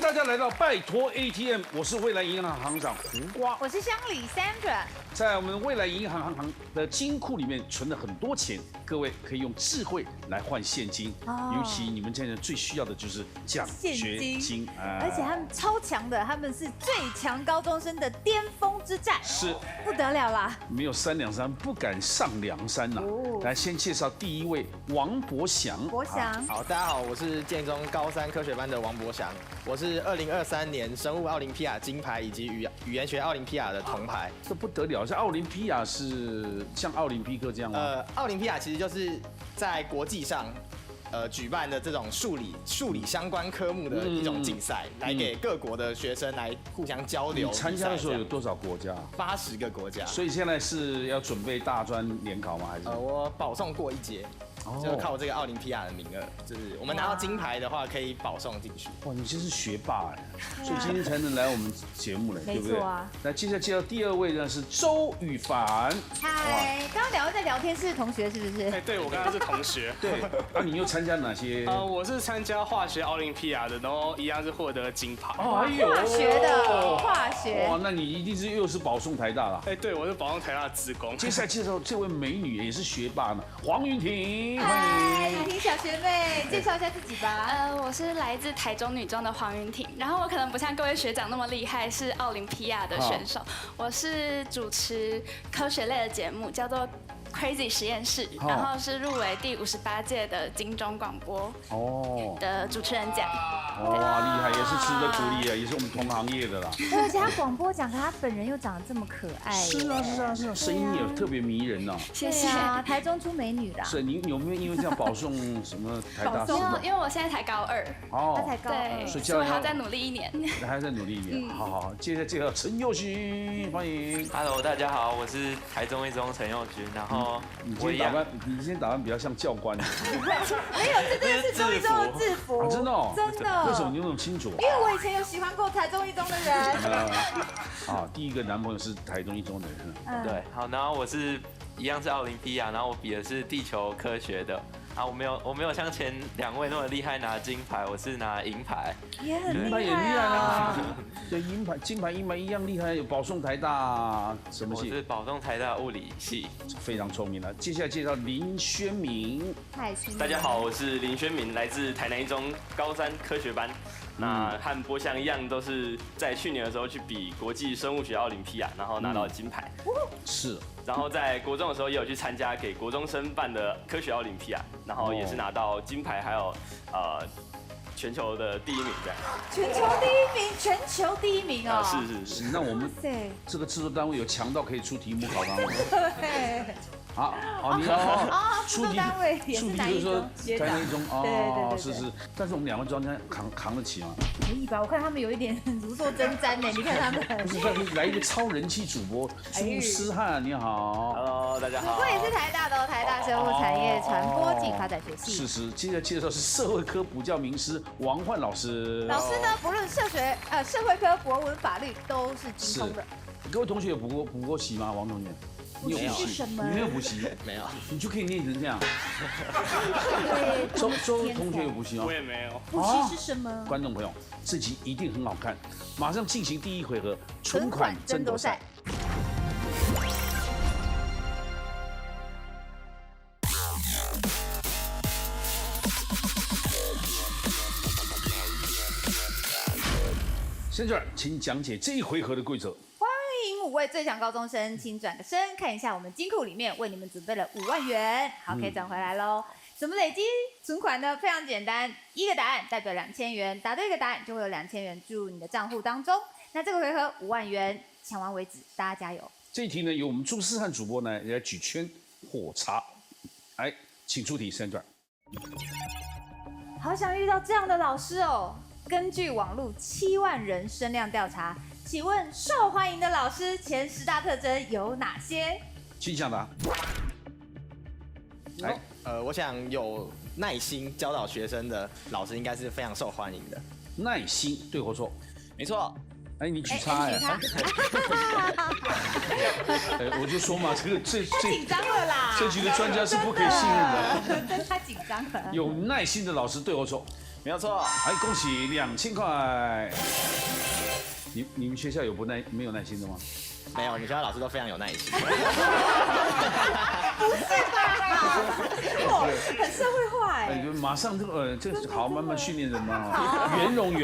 大家来到拜托 ATM， 我是未来银行行长胡瓜，我是乡里 Sandra。在我们未来银行的金库里面存了很多钱，各位可以用智慧来换现金，尤其你们现在最需要的就是奖学金，而且他们超强的，他们是最强高中生的巅峰之战，是不得了啦！没有3两3不敢上梁山呐。来，先介绍第一位王博祥。博祥，好，大家好，我是建中高3科学班的王博祥，我是2023年生物奥林匹亚金牌以及语言学奥林匹亚的铜牌。这不得了，这奥林匹亚是像奥林匹克这样吗？奥林匹亚其实就是在国际上。举办的这种数理相关科目的一种竞赛，来给各国的学生来互相交流。你参加的时候有多少国家？80个国家。所以现在是要准备大专联考吗？还是？我保送过一阶。就靠这个奥林匹亚的名额，就是我们拿到金牌的话，可以保送进去。哇，你真是学霸哎，所以今天才能来我们节目嘞，对不对？没错啊。那接下来介绍第2位呢是周雨凡。嗨，刚刚在聊天是同学是不是？哎，对，我跟他是同学。对，那你又参加哪些？我是参加化学奥林匹亚的，然后一样是获得金牌。化学的化学。哇，那你一定又是保送台大了。哎，对，我是保送台大的职工。接下来介绍这位美女也是学霸呢，黄云婷。嗨，云婷小学妹，介绍一下自己吧。我是来自台中女中的黄云婷，然后我可能不像各位学长那么厉害，是奥林匹亚的选手。我是主持科学类的节目，叫做Crazy 实验室，然后是入围第58届的金钟广播的主持人奖。哇，厉害，也是值得鼓励啊，也是我们同行业的啦。而且他广播讲，他本人又长得这么可爱。是啊，声音也特别迷人呐。谢谢啊，台中出美女啦。是，你有没有因为这样保送什么台大？因为我现在才高2，他才高2，所以我还要再努力1年。还要再努力1年。好，接下来介绍陈佑勋，欢迎。Hello， 大家好，我是台中一中陈佑勋，然后你今天打扮比较像教官。没有，这真的是中一中的制服。真的哦，真的。为什么你那么清楚？因为我以前有喜欢过台中一中的人。第一个男朋友是台中一中的人。对，好，然后我是一样是奥林匹亚，然后我比的是地球科学的。啊，我没有像前2位那么厉害拿金牌，我是拿银牌。也很厉害，也厉害啊！对，银牌、金牌、银牌一样厉害，有保送台大什么系？我是保送台大物理系，非常聪明了。接下来介绍林宣明。大家好，我是林宣明，来自台南一中高3科学班。那和博翔一样，都是在去年的时候去比国际生物学奥林匹亚，然后拿到金牌。是。然后在国中的时候也有去参加给国中生办的科学奥林匹亚，然后也是拿到金牌，还有全球的第1名这样。全球第一名哦。是。那我们这个制作单位有强到可以出题目考他们。对。好，你出题单位也是南一中，台南一中对，是。但是我们2位专家扛得起吗？可以吧？我看他们有一点如坐针毡呢。你看他们。不是，来一个超人气主播朱思翰，你好。Hello， 大家好。我也是台大的台大生物产业传播暨发展学系。是。接着介绍是社会科补教名师王焕老师。老师呢，不论社会科、国文、法律都是精通的。各位同学有补过习吗？王同学？你有补习什么？你没有补习？没有。你就可以念成这样。周同学有补习吗？我也没有。补习是什么？观众朋友，这集一定很好看，马上进行第1回合存款争夺赛。现在，请讲解这1回合的规则。欢迎5位最强高中生，请转个身看一下我们金库里面为你们准备了5万元。好，可以转回来喽。怎么累积存款呢？非常简单，一个答案代表2000元，答对一个答案就会有2000元注入你的账户当中。那这个回合5万元，抢完为止，大家加油。这一题呢，由我们朱思翰主播呢来举圈火茶。来，请出题，Sandra。好想遇到这样的老师哦。根据网络7万人声量调查，请问受欢迎的老师前10大特征有哪些？请抢答。来，我想有耐心教导学生的老师应该是非常受欢迎的。耐心，对或错？没错。哎，你举叉哎！我就说嘛，这紧张了啦！这局的专家是不可以信任的。真太紧张了。有耐心的老师对或错？没有错。哎，恭喜2000块。你们学校有没有耐心的吗？没有，我们学校老师都非常有耐心。不是吧？很社会化哎，哎。就马上这个好，慢慢训练人嘛。圆融啊。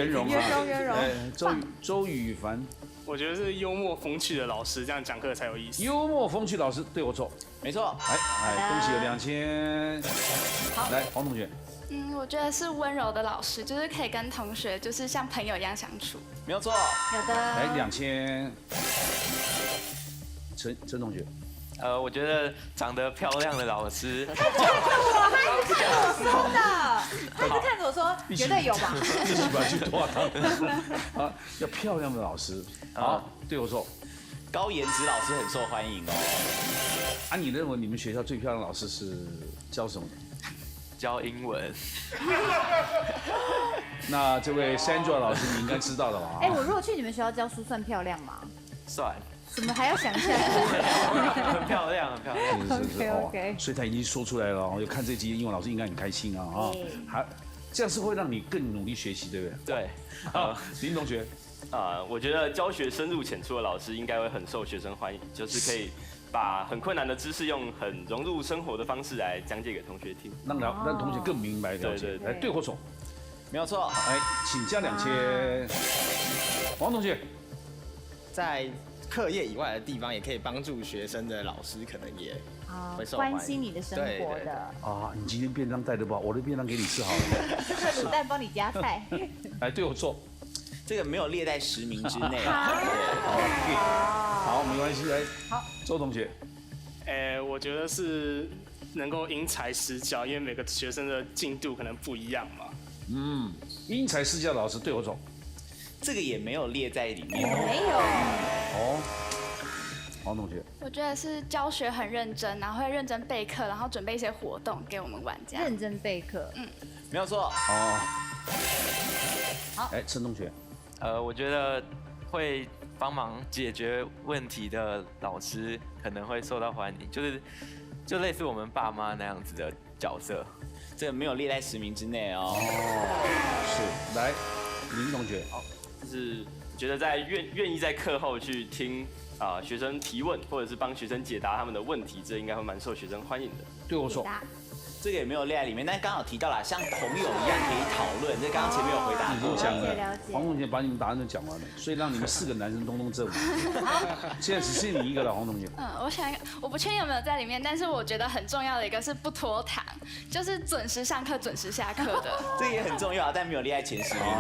圆融。周宇凡，我觉得是幽默风趣的老师，这样讲课才有意思。幽默风趣老师对我错。没错。恭喜有2000。好，来黄同学。我觉得是温柔的老师，就是可以跟同学就是像朋友一样相处。没有错。有的。来2000。陈同学。我觉得长得漂亮的老师。他是看着我说，绝对有吧？自己把去拖堂啊，要漂亮的老师。好，对我说，高颜值老师很受欢迎哦。啊，你认为你们学校最漂亮的老师是教什么的？教英文。那这位 Sandra 老师，你应该知道的吧？哎，我如果去你们学校教书，算漂亮吗？算。怎么还要想一下？很漂亮，很漂亮。是 OK。所以他已经说出来了，有看这集英文老师应该很开心啊还这样是会让你更努力学习，对不对？对。好，林同学。我觉得教学深入浅出的老师应该会很受学生欢迎，就是可以把很困难的知识用很融入生活的方式来讲解给同学听，让同学更明白了解。来，对或错？没有错。哎，请加2000。王同学。在课业以外的地方，也可以帮助学生的老师，可能也会受欢迎。关心你的生活的。啊，你今天便当带的不好，我的便当给你吃好了。这个卤蛋帮你夹菜。哎，对我错。这个没有列在10名之内。好，没关系。来，好，周同学。我觉得是能够因材施教，因为每个学生的进度可能不一样嘛。因材施教的老师对我错。这个也没有列在里面。没有。黄同学。我觉得是教学很认真，然后会认真备课，然后准备一些活动给我们玩家。认真备课。没有错。好。哎，陈同学。我觉得会帮忙解决问题的老师可能会受到欢迎，就类似我们爸妈那样子的角色。这个没有列在10名之内哦。是。来，林同学。就是觉得在愿意在课后去听学生提问，或者是帮学生解答他们的问题，这应该会蛮受学生欢迎的。对我说。这个也没有列在里面，但刚好提到了，像朋友一样可以讨论。这刚刚前面有回答过。已经讲了，黄同学把你们答案都讲完了，所以让你们4个男生通通正。现在只剩你一个了，黄同学。我想一个，我不确定有没有在里面，但是我觉得很重要的一个是不拖堂，就是准时上课、准时下课的。这个也很重要，但没有列在前10名里面。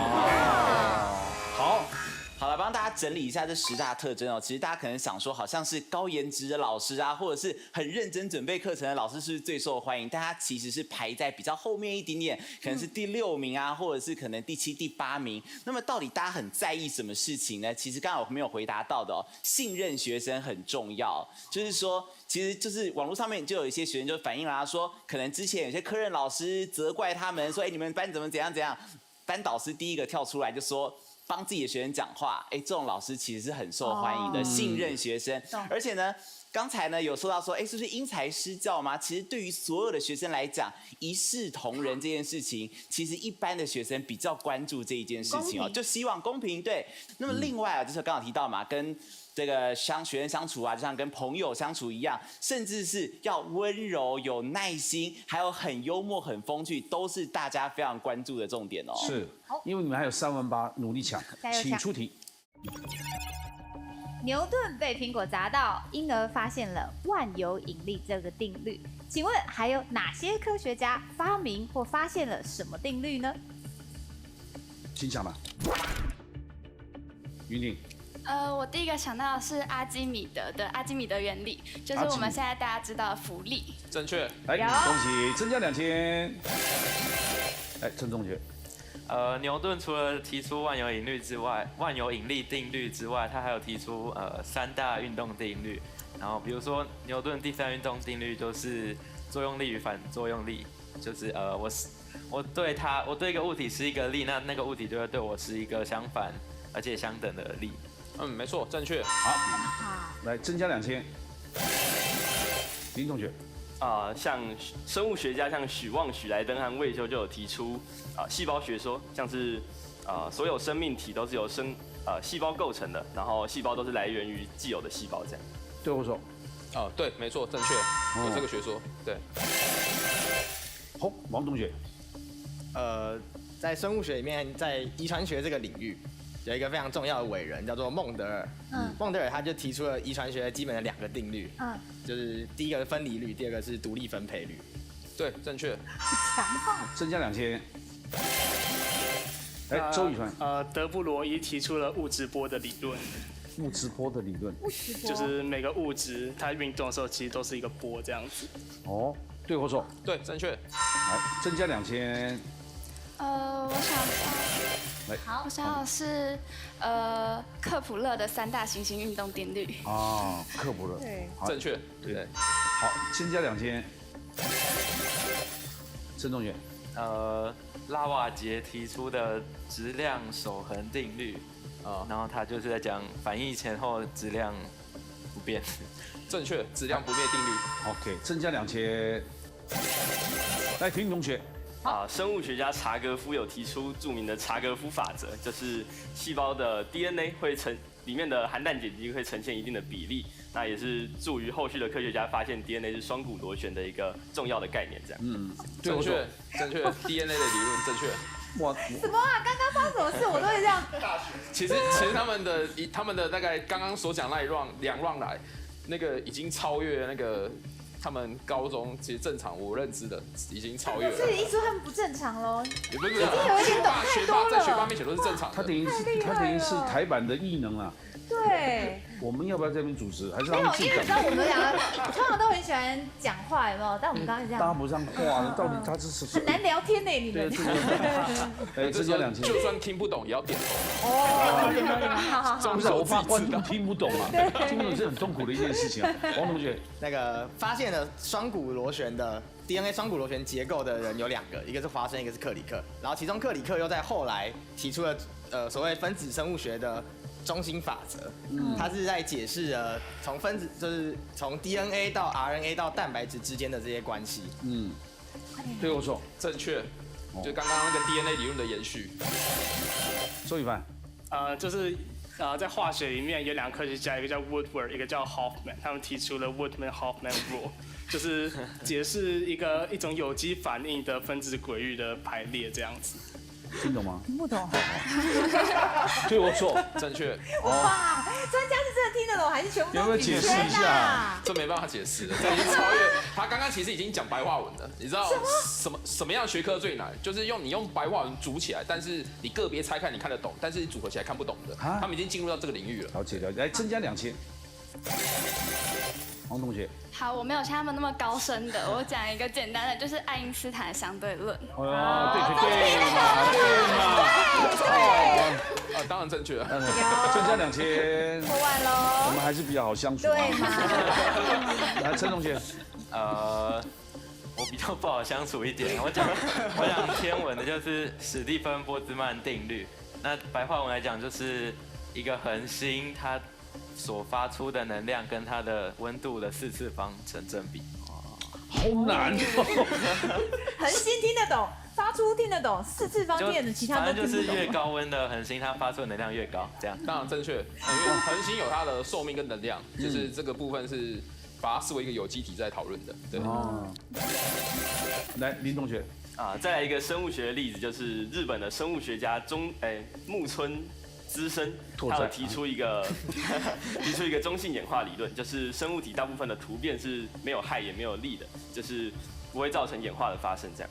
好了，帮大家整理一下这10大特征哦。其实大家可能想说，好像是高颜值的老师啊，或者是很认真准备课程的老师是最受欢迎，但他其实是排在比较后面一点点，可能是第6名啊，或者是可能第7、第8名。那么到底大家很在意什么事情呢？其实刚刚我没有回答到的哦，信任学生很重要。就是说，其实就是网络上面就有一些学生就反映啦，说可能之前有些科任老师责怪他们说，你们班怎样，班导师第一个跳出来就说，帮自己的学生讲话，这种老师其实是很受欢迎的，信任学生。而且呢，刚才呢有说到说，是不是因材施教吗？其实对于所有的学生来讲，一视同仁这件事情，其实一般的学生比较关注这一件事情哦，就希望公平。对，那么另外就是刚好提到嘛，跟这个学生相处啊，就像跟朋友相处一样，甚至是要温柔、有耐心，还有很幽默、很风趣，都是大家非常关注的重点哦。是，因为你们还有38000，努力抢，请出题。牛顿被苹果砸到，因而发现了万有引力这个定律。请问还有哪些科学家发明或发现了什么定律呢？请讲吧。云婷。我第一个想到的是阿基米德的阿基米德原理，就是我们现在大家知道的浮力。正确。来，恭喜增加2000。哎，陈同学。牛顿除了提出万有引力定律之外，他还有提出3大运动定律。然后比如说牛顿第3运动定律就是作用力与反作用力，就是我对一个物体施一个力，那个物体就会对我施一个相反而且相等的力。没错，正确。好，来增加2000。林同学。像生物学家像许旺、许来登和魏修就有提出细胞学说，像是所有生命体都是由细胞构成的，然后细胞都是来源于既有的细胞这样。对我说，对，没错，正确，有这个学说，对。好，王同学。在生物学里面，在遗传学这个领域，有一个非常重要的伟人叫做孟德尔。孟德尔他就提出了遗传学基本的2个定律。就是第一个是分离律，第二个是独立分配律。对，正确。强化。增加2000。来，周宇传。德布罗伊提出了物质波的理论。物质波的理论。就是每个物质它运动的时候，其实都是一个波这样子。哦，对或错？对，正确。来，增加2000。我想到，我想到是克普勒的3大行星运动定律。克普勒。对，正确。对。好，增加2000。郑同学。拉瓦杰提出的质量守恒定律。然后他就是在讲反应前后质量不变。正确，质量不灭定律。OK， 增加2000。来，婷同学。生物学家查格夫有提出著名的查格夫法则，就是细胞的 DNA 里面的含氮碱基会呈现一定的比例，那也是助于后续的科学家发现 DNA 是双股螺旋的一个重要的概念。这样。正确，DNA 的理论正确。哇！什么啊？刚刚发生什么事？我都会这样。其实他们的大概刚刚所讲那2 round 来，那个已经超越那个他们高中其实正常我认知的已经超越了。所以一说他们不正常喽。也不是，已经有一点懂太多了。在学霸面前都是正常的。他等于是台版的异能啊。对。我们要不要在这边主持？还是没有，因为你知道我们2个通常都很喜欢讲话，有没有？但我们刚刚这样搭不上话，到底他是很难聊天呢，你们。增加2000，就算听不懂也要点头。点头，好。不是，我怕观众听不懂啊，听不懂是很痛苦的一件事情啊。王同学，那个发现了双股螺旋的 DNA 双股螺旋结构的人有2个，一个是华生，一个是克里克。然后其中克里克又在后来提出了所谓分子生物学的中心法则，它是在解释从分子就是从 DNA 到 RNA 到蛋白质之间的这些关系。对我说正确，就刚刚那个 DNA 理论的延续。周宇凡。就是在化学里面有2个科学家，一个叫 Woodward， 一个叫 Hoffman， 他们提出了 Woodman-Hoffman Rule， 就是解释一种有机反应的分子轨域的排列这样子。听懂吗？听不懂。对我错，正确。哇，专家是真的听得懂，还是全部都要不要解释一下？这没办法解释的，这已经超越他刚刚其实已经讲白话文了。你知道什么样的学科最难？就是你用白话文组起来，但是你个别拆开你看得懂，但是组合起来看不懂的。他们已经进入到这个领域了。了解。来，增加2000。王同学。好，我没有像他们那么高深的，我讲一个简单的，就是爱因斯坦的相对论。对嘛。当然正确了。增加2000。破万喽。我们还是比较好相处。对嘛。来，陈同学。我比较不好相处一点。我讲天文的，就是史蒂芬波兹曼定律。那白话文来讲，就是一个恒星它所发出的能量跟它的温度的4次方成正比。好难哦。恒星听得懂，发出听得懂，4次方听得懂，其他都听不懂。反正就是越高温的恒星，它发出的能量越高，这样。当然正确，因为恒星有它的寿命跟能量，就是这个部分是把它视为一个有机体在讨论的。对。来，林同学。再来一个生物学的例子，就是日本的生物学家木村资深，他有提出一个中性演化理论，就是生物体大部分的突变是没有害也没有利的，就是不会造成演化的发生这样。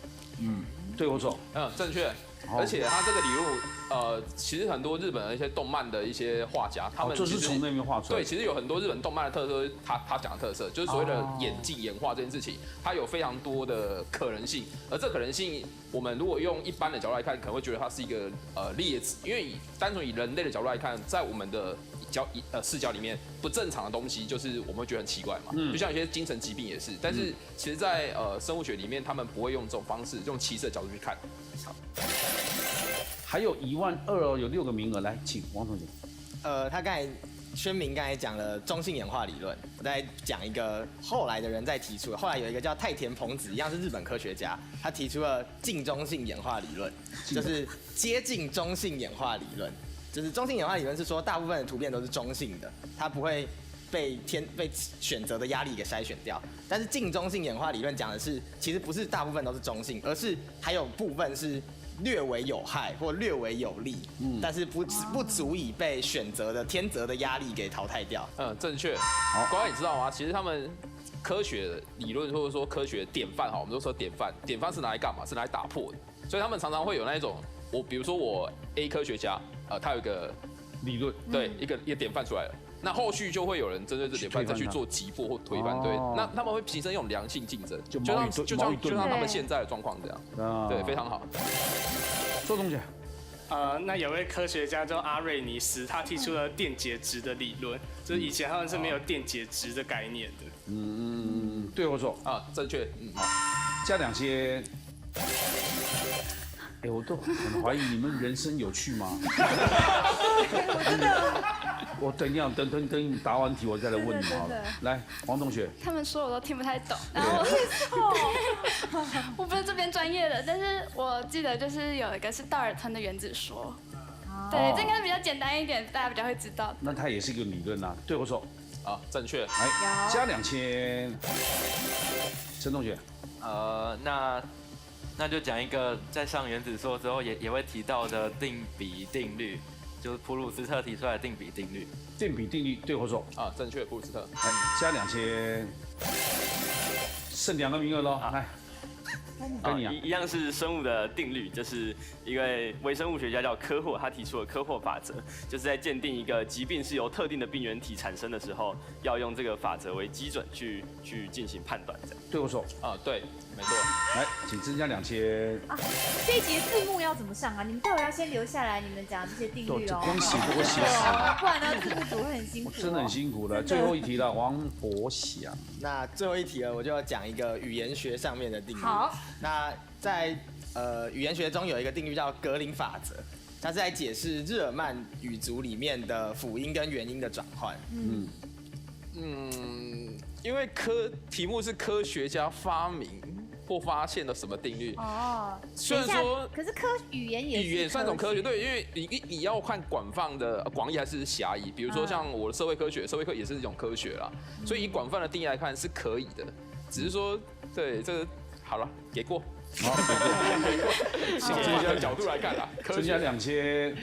对我错。正确。而且他这个理论，其实很多日本的一些动漫的一些画家，他们就是从那边画出来。对，其实有很多日本动漫的特色，他讲的特色就是所谓的演进演化这件事情，它有非常多的可能性。而这可能性，我们如果用一般的角度来看，可能会觉得它是一个劣质，因为单纯以人类的角度来看，在我们的视角里面，不正常的东西就是我们会觉得很奇怪嘛。就像有些精神疾病也是，但是其实，在生物学里面，他们不会用这种方式，用歧视的角度去看。还有12000哦，有6个名额，来，请王同学。他刚才宣明刚才讲了中性演化理论，我再讲一个后来的人在提出的。后来有一个叫太田朋子，一样是日本科学家，他提出了近中性演化理论，就是接近中性演化理论。就是中性演化理论是说，大部分的图片都是中性的，它不会被选择的压力给筛选掉。但是近中性演化理论讲的是，其实不是大部分都是中性，而是还有部分是略微有害或略微有利，但是不足以被选择的天择的压力给淘汰掉。正确。好，乖乖，你知道吗？其实他们科学理论或者说科学典范，哈，我们都说典范是拿来干嘛？是拿来打破的。所以他们常常会有那一种，比如说我 A 科学家，他有一个理论，对，一个典范出来了。那后续就会有人针对这典范再去做击破或推翻，对，那他们会形成一种良性竞争，就像他们现在的状况这样，对，非常好。周同学，那有位科学家叫阿瑞尼斯，他提出了电解质的理论，就是以前他们是没有电解质的概念的。对我说正确，好，加2000。我都很怀疑你们人生有趣吗？我等一下，等你答完题，我再来问你好了。来，黄同学。他们说我都听不太懂，然后我不是这边专业的，但是我记得就是有一个是道尔顿的原子说，对，这应该比较简单一点，大家比较会知道。那它也是一个理论啊，对我说。正确。来，加2000。陈同学。那就讲一个在上原子说之后也会提到的定比定律，就是普鲁斯特提出来的定比定律。定比定律对我说。正确，普鲁斯特。来，加2000。剩2个名额喽，来。一样是生物的定律，就是一位微生物学家叫科霍，他提出了科霍法则，就是在鉴定一个疾病是由特定的病原体产生的时候，要用这个法则为基准去进行判断。这样。对我说。对，没错。来，请增加2000。这一集字幕要怎么上啊？你们待会要先留下来，你们讲这些定律哦。恭喜，不然呢，字幕组会很辛苦。真的很辛苦了。最后一题了，王博祥。那最后一题了，我就要讲一个语言学上面的定律。好。那在语言学中有一个定律叫格林法则，它是在解释日耳曼语族里面的辅音跟元音的转换。因为题目是科学家发明或发现了什么定律。虽然说，可是语言也是语言算一种科学，对，因为你要看广义还是狭义。比如说像我的社会科学，社会科也是一种科学啦，所以以广泛的定义来看是可以的，只是说对这个好了给过。好，从科学的角度来看啦，增加2000。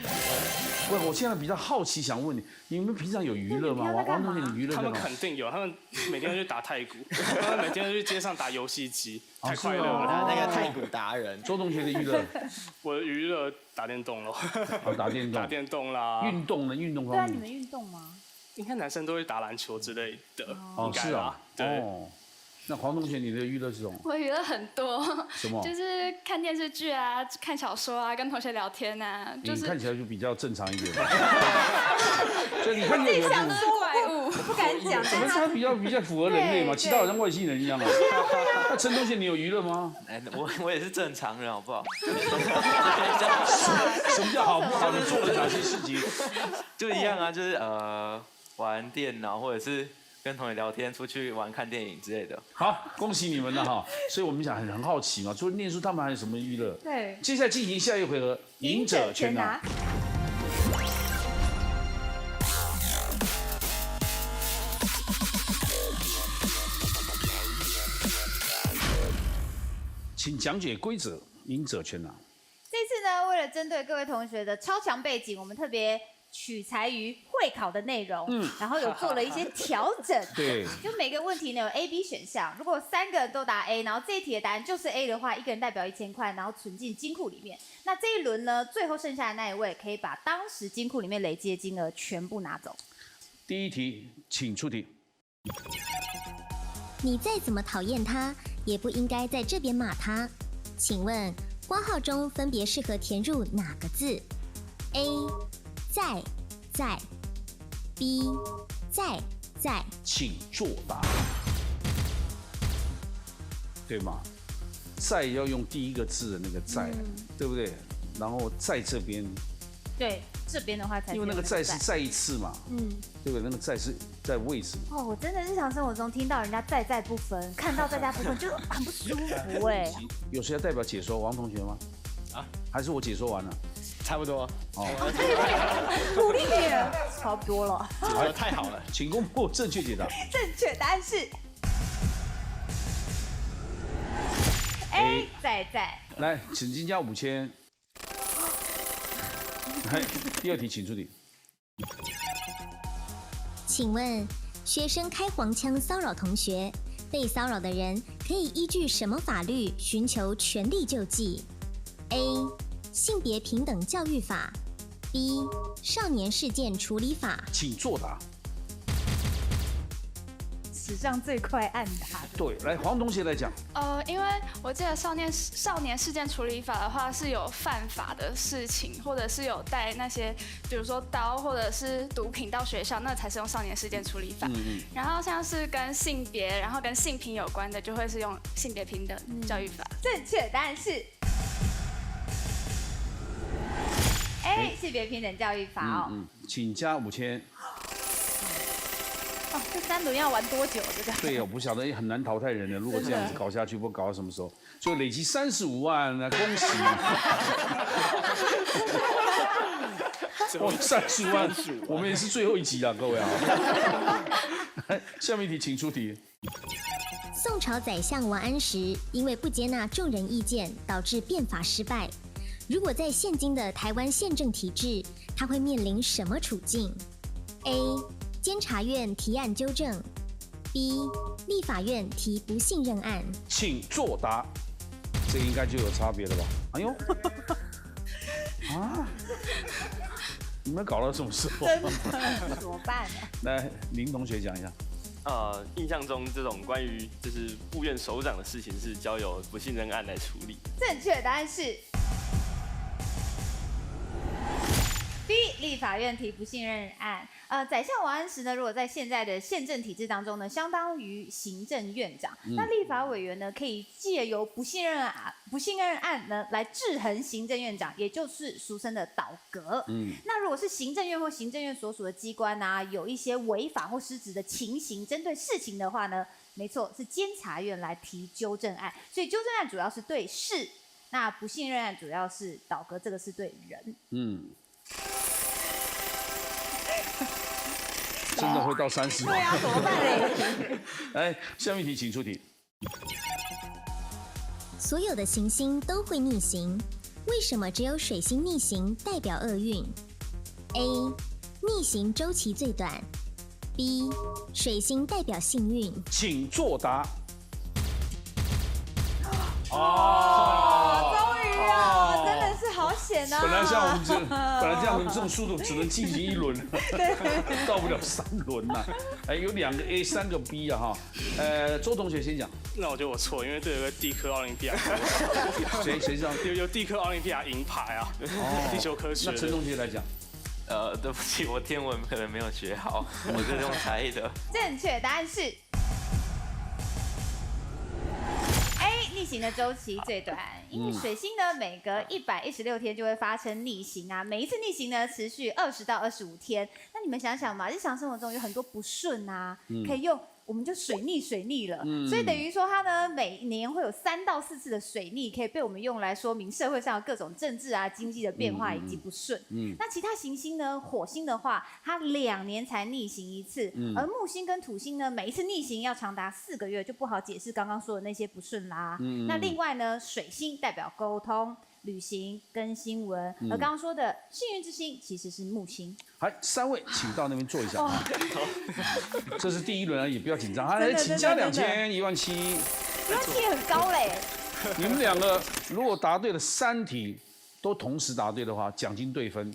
我现在比较好奇，想问你，你们平常有娱乐吗？王同学，你娱乐他们肯定有，他们每天都去打太鼓，他们每天都去街上打游戏机，太快乐了。那个太鼓达人，周同学的娱乐，我的娱乐打电动咯。打电动，打电动啦。运动呢？运动方面。对啊，你们运动吗？应该男生都会打篮球之类的。是啊。对。那黄同学，你的娱乐是什么？我娱乐很多，什么？就是看电视剧啊，看小说啊，跟同学聊天啊。你看起来就比较正常一点。所以你看起来有点怪物，不敢讲。怎么他比较符合人类嘛？其他好像外星人一样啊。那陈同学，你有娱乐吗？我也是正常人，好不好？什么叫好不好？你做了哪些事情？就一样啊，就是玩电脑或者是。跟同学聊天、出去玩、看电影之类的。好，恭喜你们了哈！所以我们想很好奇嘛，除了念书，他们还有什么娱乐？对。接下来进行下一回合，赢者全拿。请讲解规则，赢者全拿。这次呢，为了针对各位同学的超强背景，我们特别取材于会考的内容，然后有做了一些调整。对，就每个问题呢有 A、B 选项，如果3个都答 A， 然后这一题的答案就是 A 的话，一个人代表1000块，然后存进金库里面。那这一轮呢，最后剩下的那一位可以把当时金库里面累积的金额全部拿走。第一题，请出题。你再怎么讨厌他，也不应该在这边骂他。请问，括号中分别适合填入哪个字 ？A 在 B 在，请作答，对吗？在要用第一个字的那个在，对不对？然后在这边，对，这边的话才是因为那个再是再一次嘛，对不对？那个再是在位置。哦，我真的日常生活中听到人家再不分，看到再不分就很不舒服哎。有谁要代表解说王同学吗？啊，还是我解说完了？差不多。哦，鼓励你，差不多了。解说太好了，请公布正确解答。正确答案是 A 在。来，请增加5000。来，第二题，请出题。请问，学生开黄腔骚扰同学，被骚扰的人可以依据什么法律寻求权利救济 ？A. 性别平等教育法 B. 少年事件处理法。请作答。史上最快按答。对，来黄同学来讲。因为我记得少年事件处理法的话是有犯法的事情，或者是有带那些，比如说刀或者是毒品到学校，那才是用少年事件处理法。然后像是跟性别，然后跟性平有关的，就会是用性别平等教育法。正确答案是 A 性别平等教育法哦。请加5000。哦，这3轮要玩多久？这个？对，我不晓得很难淘汰人的。如果这样子搞下去，不知道搞到什么时候？就累积35万，那恭喜！哇，35万，我们也是最后一集了，各位啊！下面一题，请出题。宋朝宰相王安石因为不接纳众人意见，导致变法失败。如果在现今的台湾宪政体制，他会面临什么处境 ？A. 监察院提案纠正 B. 立法院提不信任案。请作答。这应该就有差别了吧？哎呦，啊！你们搞到什么时候？真的怎么办呢？来，林同学讲一下。印象中这种关于就是部院首长的事情是交由不信任案来处理。正确答案是 B 立法院提不信任案。宰相王安石呢，如果在现在的宪政体制当中呢，相当于行政院长。那立法委员呢，可以借由不信任案呢来制衡行政院长，也就是俗称的倒阁。那如果是行政院或行政院所属的机关啊，有一些违法或失职的情形，针对事情的话呢，没错，是监察院来提纠正案。所以纠正案主要是对事，那不信任案主要是倒阁，这个是对人。真的会到30万？对啊，怎么办嘞？来，下面一题，请出题。所有的行星都会逆行，为什么只有水星逆行代表厄运 ？A. 逆行周期最短 B. 水星代表幸运。请作答。终于啊，真的是好险啊！本来像我们这种速度只能进行1轮，到不了3轮呐。有2个 A， 3个 B 啊哈。周同学先讲。那我觉得我错，因为这有个地科奥林匹亚。谁这样？有地科奥林匹亚银牌啊，地球科学。那陈同学来讲。对不起，我天文可能没有学好，我是用猜的。正确答案是 A 逆行的周期最短，因为水星呢每隔116天就会发生逆行啊，每一次逆行呢持续20到25天。那你们想想嘛，日常生活中有很多不顺啊，可以用。我们就水逆了，所以等于说它呢每年会有3到4次的水逆，可以被我们用来说明社会上各种政治啊、经济的变化以及不顺。那其他行星呢，火星的话，它2年才逆行1次，而木星跟土星呢，每一次逆行要长达4个月，就不好解释刚刚说的那些不顺啦。那另外呢，水星代表沟通、旅行跟新闻，而刚刚说的幸运之星其实是木星。好，3位请到那边坐一下。这是第1轮而已，不要紧张。来，请加2000，17000。17000很高嘞。你们2个如果答对了3题，都同时答对的话，奖金对分；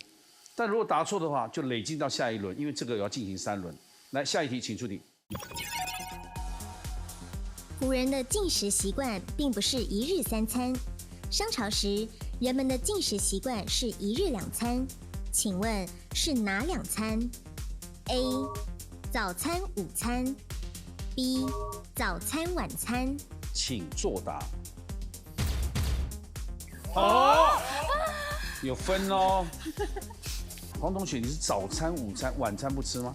但如果答错的话，就累进到下一轮，因为这个要进行3轮。来，下一题，请出题。古人的进食习惯并不是1日3餐。商朝时，人们的进食习惯是1日2餐，请问是哪2餐 ？A. 早餐、午餐 B. 早餐、晚餐。请作答。哦，有分哦。黄同学，你是早餐、午餐、晚餐不吃吗？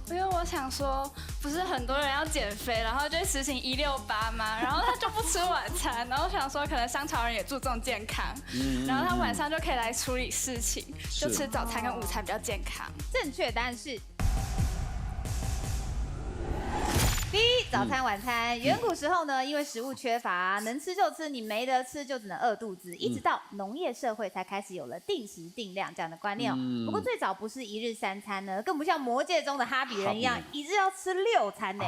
因为我想说，不是很多人要减肥，然后就实行168吗？然后他就不吃晚餐，然后我想说，可能商朝人也注重健康，然后他晚上就可以来处理事情，就吃早餐跟午餐比较健康。正确答案是 B 早餐晚餐。远古时候呢，因为食物缺乏，能吃就吃，你没得吃就只能饿肚子。一直到农业社会才开始有了定时定量这样的观念。不过最早不是1日3餐呢，更不像魔戒中的哈比人一样1日要吃6餐呢。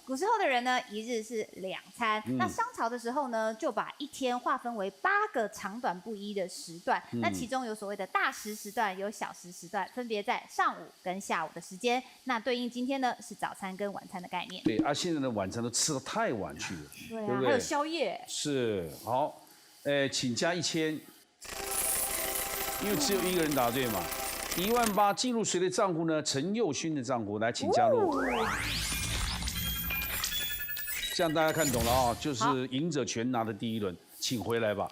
古时候的人呢，1日是2餐。那商朝的时候呢，就把一天划分为8个长短不一的时段。那其中有所谓的大食时段，有小食时段，分别在上午跟下午的时间。那对应今天呢是早餐跟晚餐的概念。对，现在的晚餐都吃得太晚去了，对啊，对不对？还有宵夜。是，好，请加1000，因为只有1个人答对嘛。18000进入谁的账户呢？陈佑勋的账户，来，请加入。这样大家看懂了啊，就是赢者全拿的第1轮，请回来吧。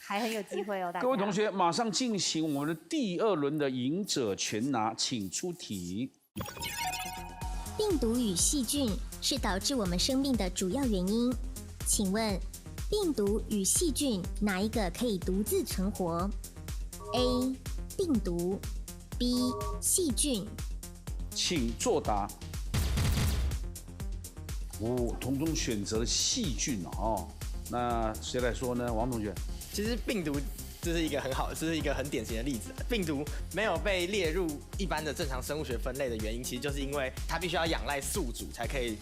还很有机会哦，大家。各位同学，马上进行我们的第2轮的赢者全拿，请出题。病毒与细菌是导致我们生病的主要原因，请问病毒与细菌哪一个可以独自存活 ？A. 病毒 B. 细菌。请作答。统统选择细菌哦。那谁来说呢？王同学。其实病毒这是一个很好，这是一个很典型的例子。病毒没有被列入一般的正常生物学分类的原因，其实就是因为它必须要仰赖宿主才可以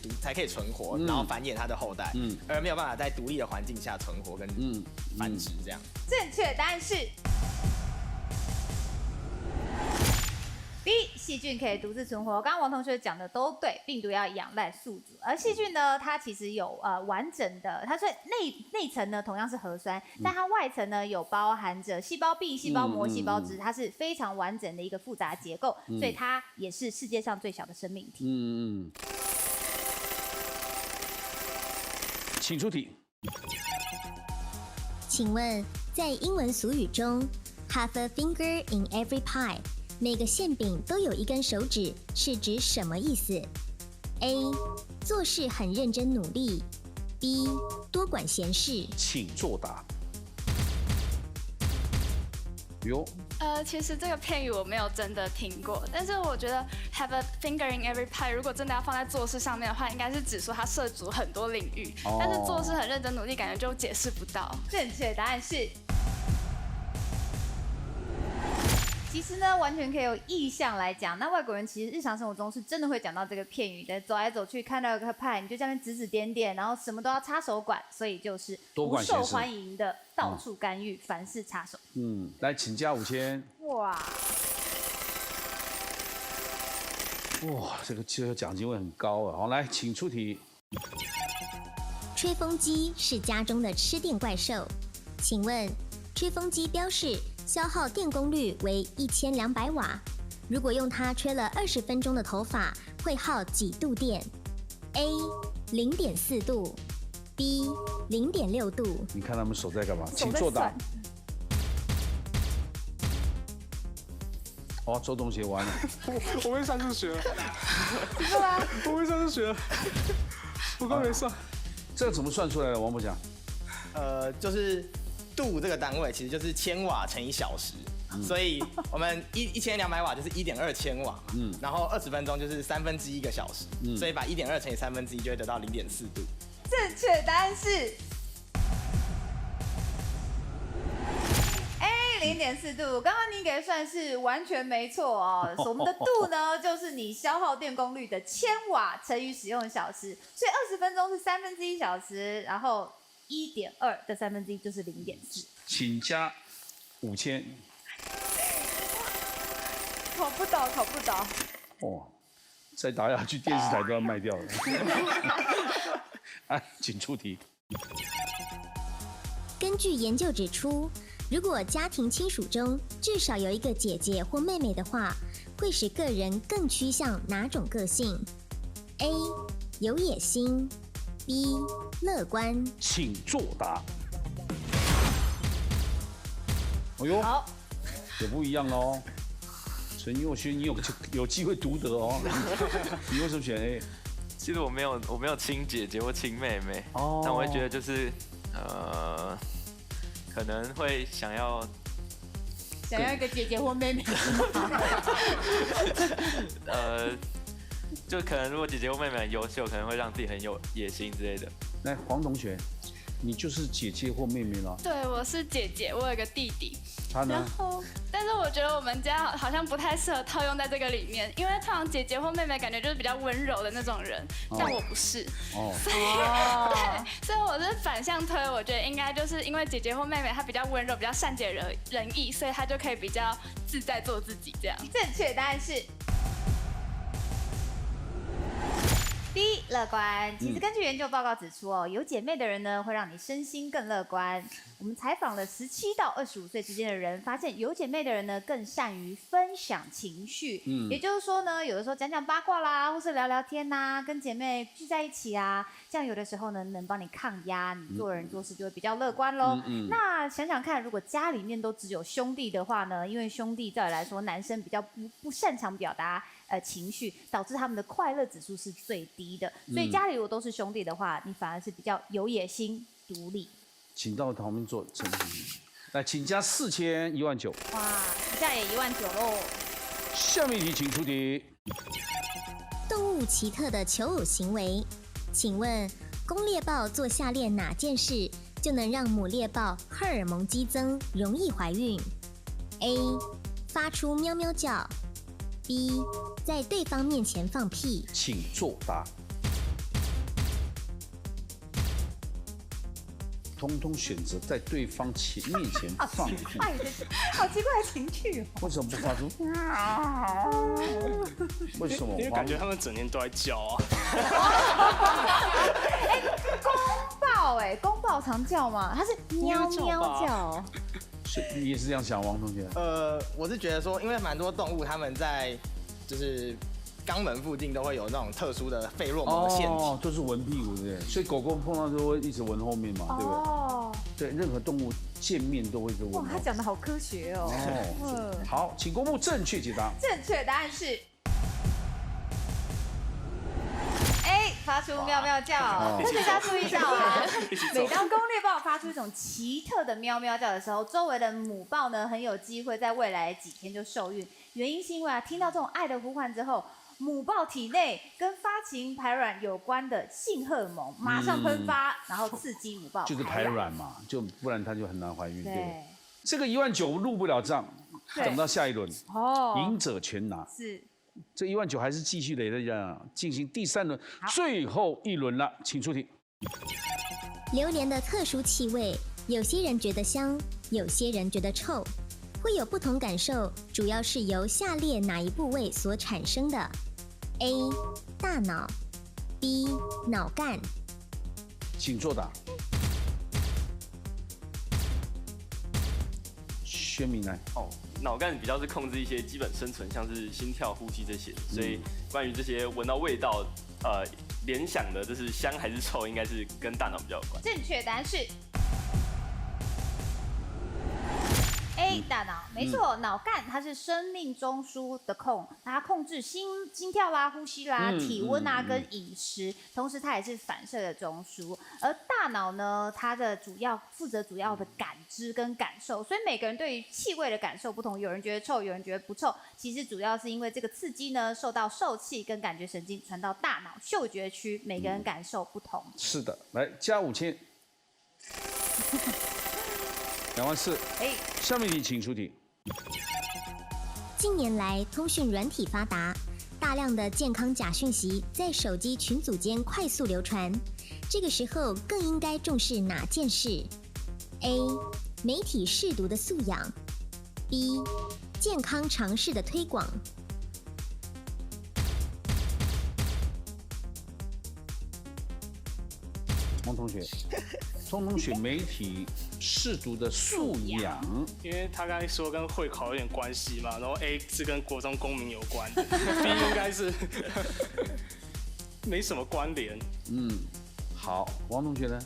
存活，然后繁衍它的后代，而没有办法在独立的环境下存活跟繁殖这样。正确答案是 B， 细菌可以独自存活。刚刚王同学讲的都对，病毒要仰赖宿主，而细菌呢，它其实有完整的，它所以内层呢同样是核酸，但它外层呢有包含着细胞壁、细胞膜、细胞质，它是非常完整的一个复杂结构，所以它也是世界上最小的生命体。请出题。请问，在英文俗语中 ，have a finger in every pie。每个馅饼都有一根手指，是指什么意思 ？A. 做事很认真努力 ；B. 多管闲事。请作答。哟，其实这个片语我没有真的听过，但是我觉得 have a finger in every pie， 如果真的要放在做事上面的话，应该是指说它涉足很多领域，但是做事很认真努力，感觉就解释不到。正确答案是。其实呢，完全可以有意象来讲。那外国人其实日常生活中是真的会讲到这个片语的，走来走去看到一个派，你就在那边指指点点，然后什么都要插手管，所以就是不受欢迎的，到处干预，凡事插手。来，请加5000。哇，这个奖金会很高啊！好，来，请出题。吹风机是家中的吃电怪兽，请问吹风机标示消耗电功率为1200瓦，如果用它吹了20分钟的头发，会耗几度电 ？A. 0.4度 B. 0.6度。你看他们手在干嘛？请作答。周同学完了。我会算数学了。是吗？我会算数学了。我刚没算。这个怎么算出来的？王博讲。就是度这个单位其实就是千瓦乘以小时，所以我们1200瓦就是1.2千瓦嘛，然后20分钟就是1/3个小时，所以把1.2乘以1/3就会得到0.4度。正确答案是 A 0.4度。刚刚你给的算是完全没错哦。我们的度呢，就是你消耗电功率的千瓦乘以使用小时，所以20分钟是1/3小时，然后1.2的1/3就是0.4。请加5000。考不倒，考不倒。再打下去，电视台都要卖掉了。请出题。根据研究指出，如果家庭亲属中至少有一个姐姐或妹妹的话，会使个人更趋向哪种个性 ？A. 有野心 B. 乐观。请作答。好，有不一样哦。所以你有机会独得哦。你为什么选 A？ 其实我没有亲姐姐或亲妹妹，哦，但我会觉得就是可能会想要一个姐姐或妹妹是吗？就可能如果姐姐或妹妹很优秀，可能会让自己很有野心之类的。来，黄同学，你就是姐姐或妹妹了。对，我是姐姐，我有个弟弟。他呢？然后，但是我觉得我们家好像不太适合套用在这个里面，因为通常姐姐或妹妹感觉就是比较温柔的那种人，但我不是。哦。所以，对，所以我是反向推，我觉得应该就是因为姐姐或妹妹她比较温柔，比较善解人意，所以她就可以比较自在做自己这样。正确答案是。第一，乐观。其实根据研究报告指出哦，有姐妹的人呢，会让你身心更乐观。我们采访了17到25岁之间的人，发现有姐妹的人呢，更善于分享情绪。也就是说呢，有的时候讲讲八卦啦，或是聊聊天呐，跟姐妹聚在一起啊，这样有的时候呢，能帮你抗压，你做人做事就会比较乐观咯。那想想看，如果家里面都只有兄弟的话呢，因为兄弟照理来说，男生比较不擅长表达情绪，导致他们的快乐指数是最低的。所以家里如果都是兄弟的话，你反而是比较有野心、独立。请到旁边坐，陈婷。来，请加4000、19000。哇，一下也19000喽。下面一题，请出题。动物奇特的求偶行为，请问公猎豹做下列哪件事就能让母猎豹荷尔蒙激增，容易怀孕 ？A. 发出喵喵叫 B. 在对方面前放屁。请作答。通通选择在对方面前放屁。好奇怪的情绪哦。为什么不发出？为什么？因为感觉他们整天都在叫啊。公豹常叫吗？它是喵喵叫。你也是这样想，王同学？我是觉得说，因为蛮多动物它们在就是肛门附近都会有那种特殊的费洛蒙的腺体，都是闻屁股对不对？所以狗狗碰到都会一直闻后面嘛，对不对？对，任何动物见面都会闻。哇，他讲的好科学哦。好，请公布正确解答。正确答案是 A， 发出喵喵叫。但是大家注意到啊，每当公猎豹发出一种奇特的喵喵叫的时候，周围的母豹呢很有机会在未来几天就受孕。原因是因为听到这种爱的呼唤之后，母豹体内跟发情排卵有关的性荷尔蒙马上喷发，然后刺激母豹就是排卵嘛，就不然它就很难怀孕，对不对？这个19000入不了账，等到下一轮，赢者全拿。是，这19000还是继续累着讲，进行第3轮最后一轮了，请出题。榴莲的特殊气味，有些人觉得香，有些人觉得臭。会有不同感受，主要是由下列哪一部位所产生的 ？A. 大脑 B. 脑干。请作答。宣明来。脑干比较是控制一些基本生存，像是心跳、呼吸这些，所以关于这些闻到味道，联想的就是香还是臭，应该是跟大脑比较有关。正确答案是A 大脑，没错，脑干它是生命中枢的控，它控制心跳啦、呼吸啦、体温啊跟饮食，同时它也是反射的中枢。而大脑呢，它的负责主要的感知跟感受，所以每个人对于气味的感受不同，有人觉得臭，有人觉得不臭，其实主要是因为这个刺激呢，受到受气跟感觉神经传到大脑嗅觉区，每个人感受不同。是的，来加5000。24000。下面题请出题。近年来，通讯软体发达，大量的健康假讯息在手机群组间快速流传。这个时候更应该重视哪件事 ？A. 媒体识读的素养 B. 健康常识的推广。王同学，通通选媒体识读的素养，因为他刚才说跟会考有点关系嘛，然后 A 是跟国中公民有关，B 应该是没什么关联。好，王同学呢？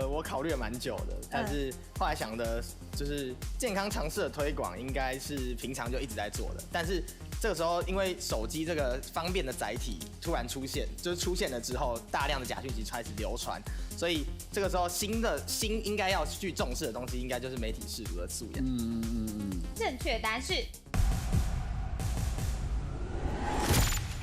我考虑了蛮久的，但是后来想的就是健康常识的推广应该是平常就一直在做的，但是这个时候因为手机这个方便的载体突然出现，就是出现了之后，大量的假讯息开始流传，所以这个时候新应该要去重视的东西，应该就是媒体识读的素养。正确答案是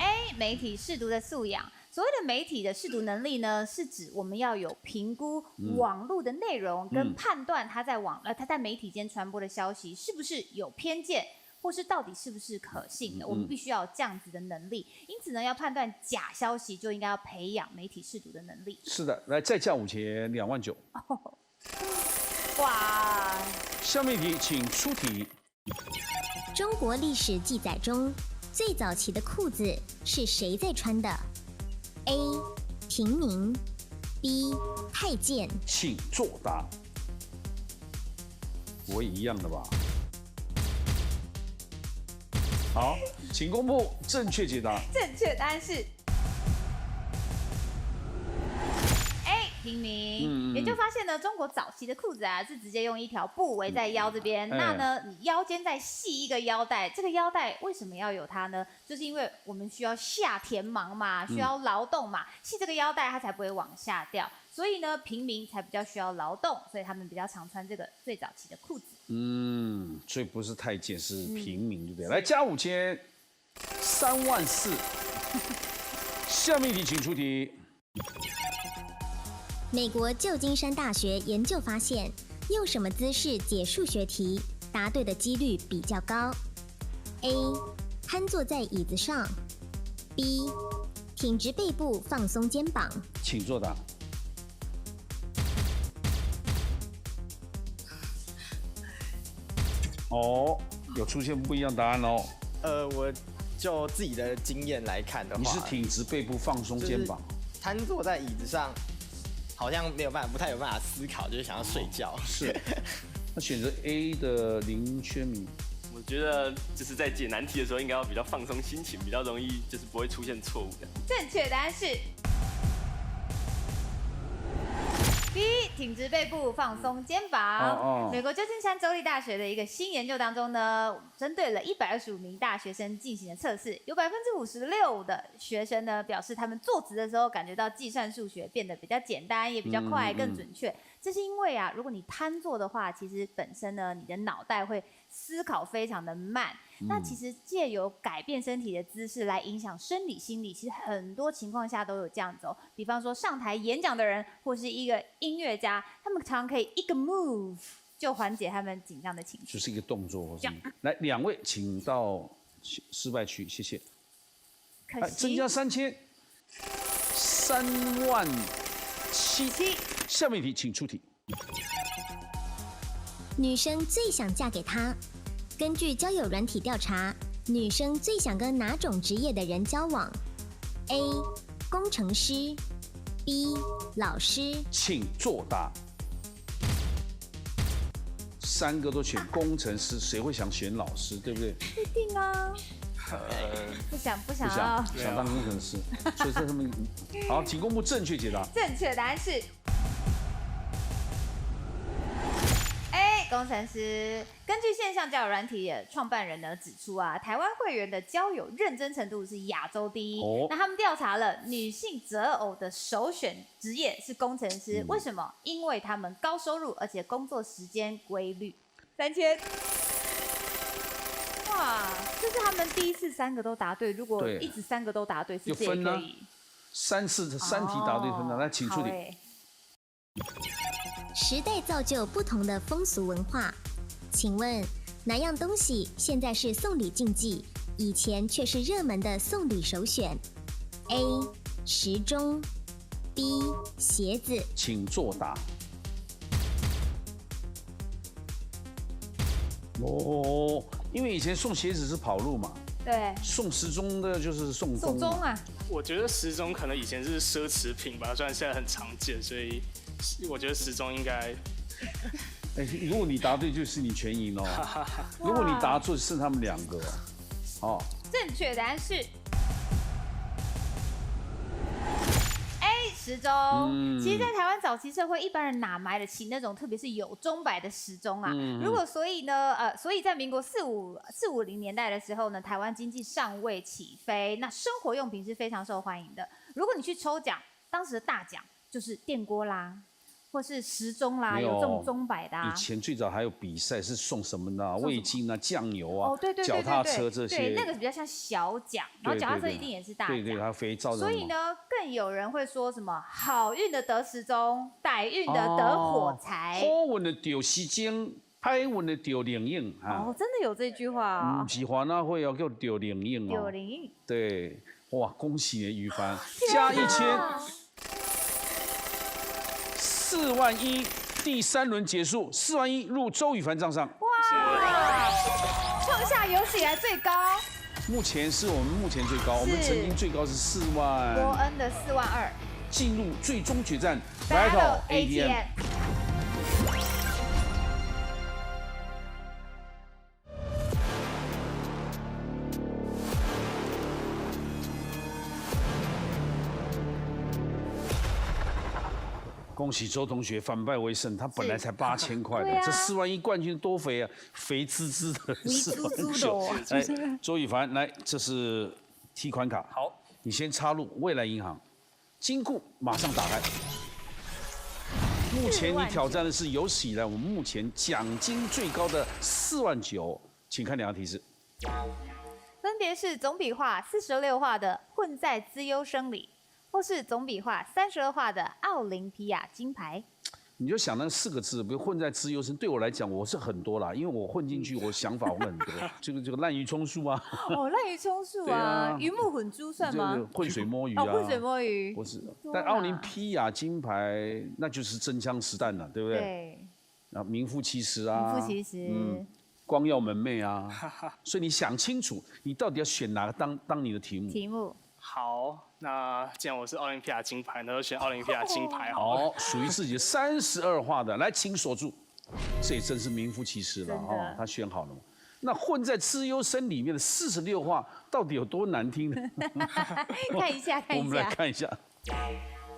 A， 媒体识读的素养。所谓的媒体的识读能力呢，是指我们要有评估网络的内容，跟判断它在媒体间传播的消息是不是有偏见，或是到底是不是可信的。我们必须要有这样子的能力。因此呢，要判断假消息，就应该要培养媒体识读的能力。是的，来再加5钱，29000。哇！下面一题，请出题。中国历史记载中，最早期的裤子是谁在穿的 ？A. 平民 B. 太监。请作答。不会一样的吧？好，请公布正确解答。正确答案是 A， 平民。研究发现呢，中国早期的裤子啊是直接用一条布围在腰这边，那呢，你腰间再系一个腰带，这个腰带为什么要有它呢？就是因为我们需要下田忙嘛，需要劳动嘛，系这个腰带它才不会往下掉。所以呢，平民才比较需要劳动，所以他们比较常穿这个最早期的裤子。所以不是太监，是平民，对不对？来加5000，34000。下面一题，请出题。美国旧金山大学研究发现，用什么姿势解数学题，答对的几率比较高 ？A. 瘫坐在椅子上 B. 挺直背部放松肩膀。请作答。哦，有出现不一样答案哦。我就自己的经验来看的话，你是挺直背部放松肩膀，瘫坐在椅子上，好像没有办法，不太有办法思考，就是想要睡觉。是，那选择 A 的林轩明，我觉得就是在解难题的时候，应该要比较放松心情，比较容易就是不会出现错误的。正确答案是 B， 挺直背部，放松肩膀。美国旧金山州立大学的一个新研究当中呢，针对了125名大学生进行了测试，有56%的学生呢表示他们坐直的时候感觉到计算数学变得比较简单，也比较快，更准确。这是因为啊，如果你瘫坐的话，其实本身呢，你的脑袋会思考非常的慢。那其实借由改变身体的姿势来影响生理心理，其实很多情况下都有这样子哦。比方说上台演讲的人，或是一个音乐家，他们常常可以一个 move 就缓解他们紧张的情绪，就是一个动作或者。来，2位请到失败区，谢谢。可惜增加3000，37000。下面一题，请出题。女生最想嫁给他。根据交友软体调查，女生最想跟哪种职业的人交往 ？A. 工程师 B. 老师。请作答。3个都选工程师，谁会想选老师？对不对？一定啊。不想要想当工程师，所以这他们好，请公布正确解答。正确答案是 A， 工程师。根据线上交友软体的创办人呢指出啊，台湾会员的交友认真程度是亚洲第一。那他们调查了女性择偶的首选职业是工程师，为什么？因为他们高收入，而且工作时间规律。3000。哇，这是他们第一次3个都答对，如果一直3个都答对，是不是也可以？3题答对分的，来请出题。时代造就不同的风俗文化，请问哪样东西现在是送礼禁忌，以前却是热门的送礼首选 ？A. 时钟 B. 鞋子。请作答。因为以前送鞋子是跑路嘛，对，送时钟的就是送钟啊。我觉得时钟可能以前是奢侈品吧，虽然现在很常见，所以我觉得时钟应该。如果你答对，就是你全赢哦。如果你答错，剩他们2个哦。正确答案是 A， 时时钟。其实，在台湾早期社会，一般人哪买得起那种特别是有钟摆的时钟啊？如果所以呢，所以在民国450年代的时候呢，台湾经济尚未起飞，那生活用品是非常受欢迎的。如果你去抽奖，当时的大奖就是电锅啦。或是时钟啦，有这种钟摆的。以前最早还有比赛是送什么呢？味精啊、酱油啊、对脚踏车这些。对，那个比较像小奖，然后脚踏车一定也是大奖。对，还有肥皂。所以呢，更有人会说什么好运的得时钟，歹运的得火柴。好运的得时钟，歹运的得灵应啊。真的有这句话啊。不是华纳会要叫得灵应哦。得灵应。对，哇，恭喜你于凡，加1000。41000，第3轮结束，41000入周宇凡账上。哇，创下有史以来最高。目前是我们目前最高，我们曾经最高是4万。伯恩的42000。进入最终决战 ，Battle ATM。恭喜周同学反败为胜，他本来才8000块的，这41000冠军多肥啊，肥滋滋的49000。来，周宇凡，来，这是提款卡，好，你先插入未来银行，金库马上打开。目前你挑战的是有史以来我们目前奖金最高的49000，请看2个提示，分别是总笔画46画的混在资优生里。或是总笔画32画的奥林匹亚金牌，你就想那4个字，比如混在资优生，对我来讲我是很多啦，因为我混进去，我想法会很多。这个滥竽充数啊，滥竽充数啊，鱼目混珠算吗？浑水摸鱼啊，浑水摸鱼不是。但奥林匹亚金牌那就是真枪实弹了，对不对？对。然后名副其实啊，名副其实。光耀门楣啊，所以你想清楚，你到底要选哪个当你的题目？好，那既然我是奥林匹亚金牌，那就选奥林匹亚金牌好了。好，属于自己的32画的，来，请锁住。这也真是名副其实了哦，他选好了嘛。那混在资优生里面的46画，到底有多难听呢？看一下，我们来看一下。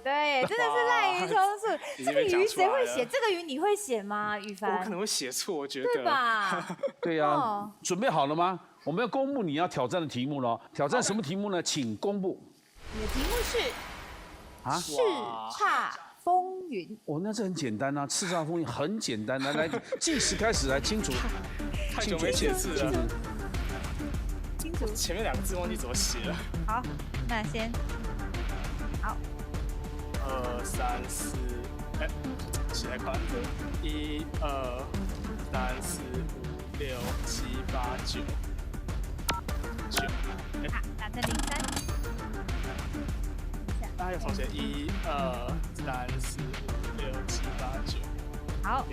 对，真的是滥竽充数。这个鱼谁会写？这个鱼你会写吗？宇凡？我可能会写错，我觉得。对吧？对呀，准备好了吗？我们要公布你要挑战的题目了。挑战什么题目呢？请公布。你的题目是叱咤风云。哦，那这很简单啊，叱咤风云很简单。来，计时开始，来清楚。太久没写字了。清楚。前面2个字忘记怎么写了。好，那先。好。2、3、4，哎，写太快。1、2、3、4、5、6、7、8、9。9。好，打成03。大家有重写1、2、3、4、5、6、7、8、9。好。0、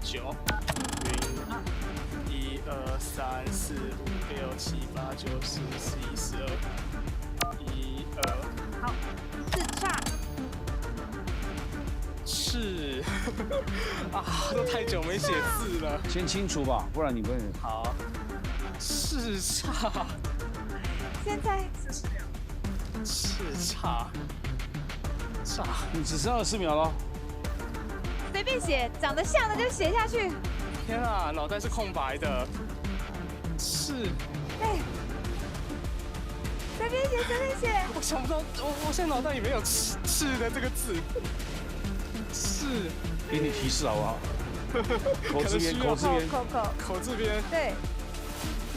9。1、2、3、4、5、6、7、8、9、10、11、12。1、2。好。是啊，都太久没写字了。先清楚吧，不然你会。好，叱咤。现在叱咤。你只剩24秒了。随便写，长得像的就写下去。天啊，脑袋是空白的。是。对。随便写，随便写。我想不到，我现在脑袋里面有赤的这个字。是。给你提示好不好？口字边，口字边。对。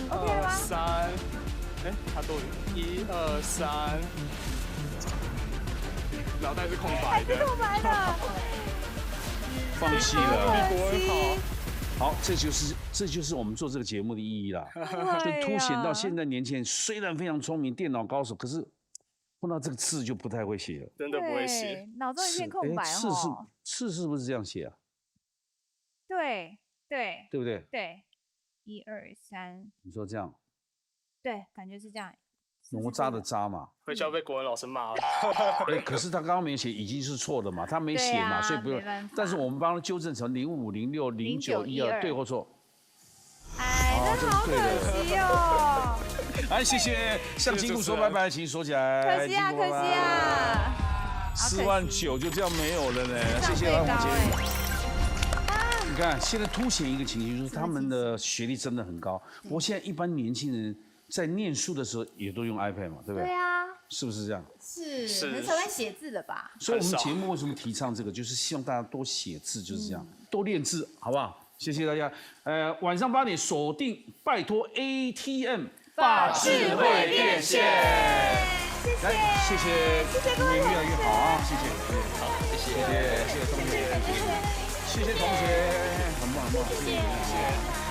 OK 了吗？3，哎，它多余。1、2、3，脑袋是空白的。空白的。放弃了。比国文好。好，这就是我们做这个节目的意义啦，就凸显到现在年轻人虽然非常聪明，电脑高手，可是碰到这个字就不太会写了，真的不会写，脑中一片空白哦。刺是不是这样写啊？对，对不对？对，1、2、3。你说这样？对，感觉是这样。哪吒的吒嘛，回去要被国文老师骂了。哎，可是他刚刚没写，已经是错的嘛，他没写嘛，所以不用。但是我们帮他纠正成05、06、09、12，对或错？哎，这好可惜哦。哎，谢谢，向金库说拜拜，请锁起来。可惜啊，可惜啊。49000就这样没有了呢，谢谢蓝红姐。你看，现在凸显一个情形，就是他们的学历真的很高。不过现在一般年轻人在念书的时候也都用 iPad 嘛，对不对？对啊，是不是这样？是很少在写字了吧？所以我们节目为什么提倡这个，就是希望大家多写字，就是这样，多练字，好不好？谢谢大家。晚上8点锁定，拜托 ATM 把智慧变现。来，谢谢，你们越来越好啊，谢谢，好，谢谢，谢谢同学，谢谢同学，很棒，谢谢。